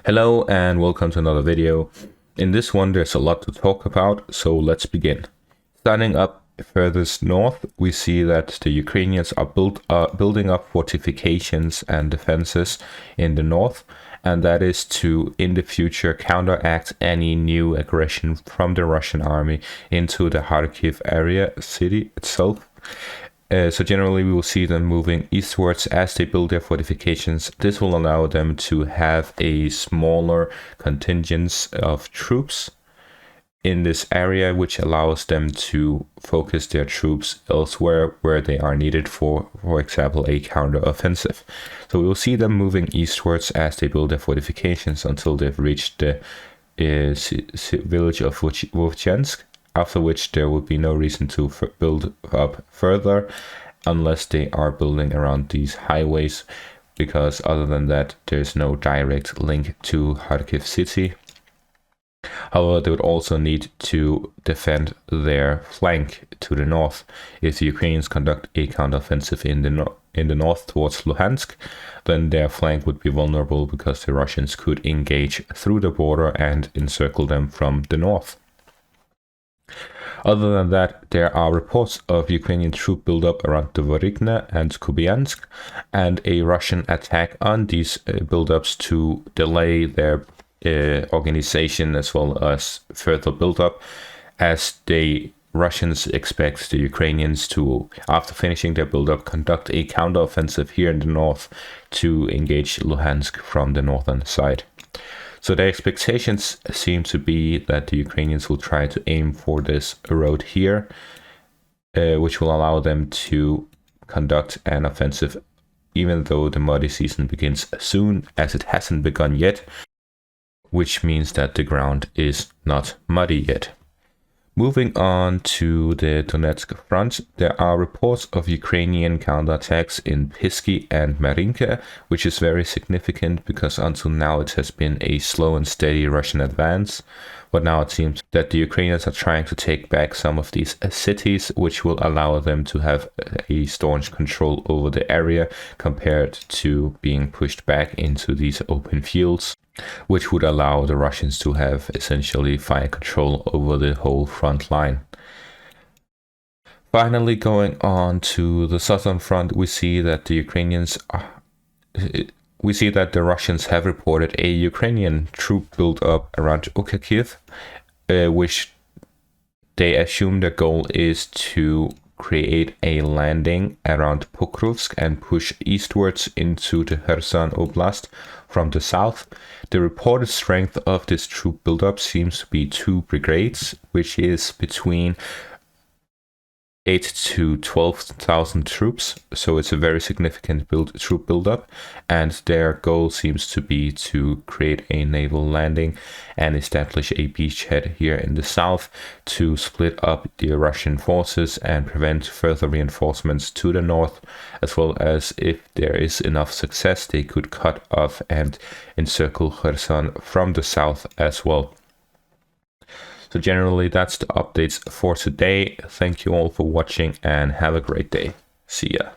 Hello and welcome to another video. In this one there's a lot to talk about, so let's begin. Starting up furthest north, we see that the Ukrainians are building up fortifications and defenses in the north, and that is to, in the future, counteract any new aggression from the Russian army into the Kharkiv area city itself. So generally we will see them moving eastwards as they build their fortifications. This will allow them to have a smaller contingent of troops in this area, which allows them to focus their troops elsewhere where they are needed for example, a counteroffensive. So we will see them moving eastwards as they build their fortifications until they've reached the village of Donetsk. After which there would be no reason to build up further unless they are building around these highways, because other than that there's no direct link to Kharkiv city. However, they would also need to defend their flank to the north. If the Ukrainians conduct a counteroffensive in the north towards Luhansk, then their flank would be vulnerable because the Russians could engage through the border and encircle them from the north. Other than that, there are reports of Ukrainian troop buildup around Dvorikne and Kupiansk, and a Russian attack on these buildups to delay their organization as well as further buildup, as the Russians expect the Ukrainians to, after finishing their buildup, conduct a counteroffensive here in the north to engage Luhansk from the northern side. So the expectations seem to be that the Ukrainians will try to aim for this road here, which will allow them to conduct an offensive, even though the muddy season begins soon, as it hasn't begun yet, which means that the ground is not muddy yet. Moving on to the Donetsk front, there are reports of Ukrainian counterattacks in Pisky and Marinka, which is very significant because until now it has been a slow and steady Russian advance. But now it seems that the Ukrainians are trying to take back some of these cities, which will allow them to have a staunch control over the area compared to being pushed back into these open fields, which would allow the Russians to have essentially fire control over the whole front line. Finally, going on to the southern front, we see that the Russians have reported a Ukrainian troop build-up around Kharkiv, which they assume the goal is to create a landing around Pokrovsk and push eastwards into the Kherson Oblast from the south. The reported strength of this troop buildup seems to be 2 brigades, which is between 8,000 to 12,000 troops, so it's a very significant troop buildup, and their goal seems to be to create a naval landing and establish a beachhead here in the south to split up the Russian forces and prevent further reinforcements to the north, as well as, if there is enough success, they could cut off and encircle Kherson from the south as well. So generally, that's the updates for today. Thank you all for watching and have a great day. See ya.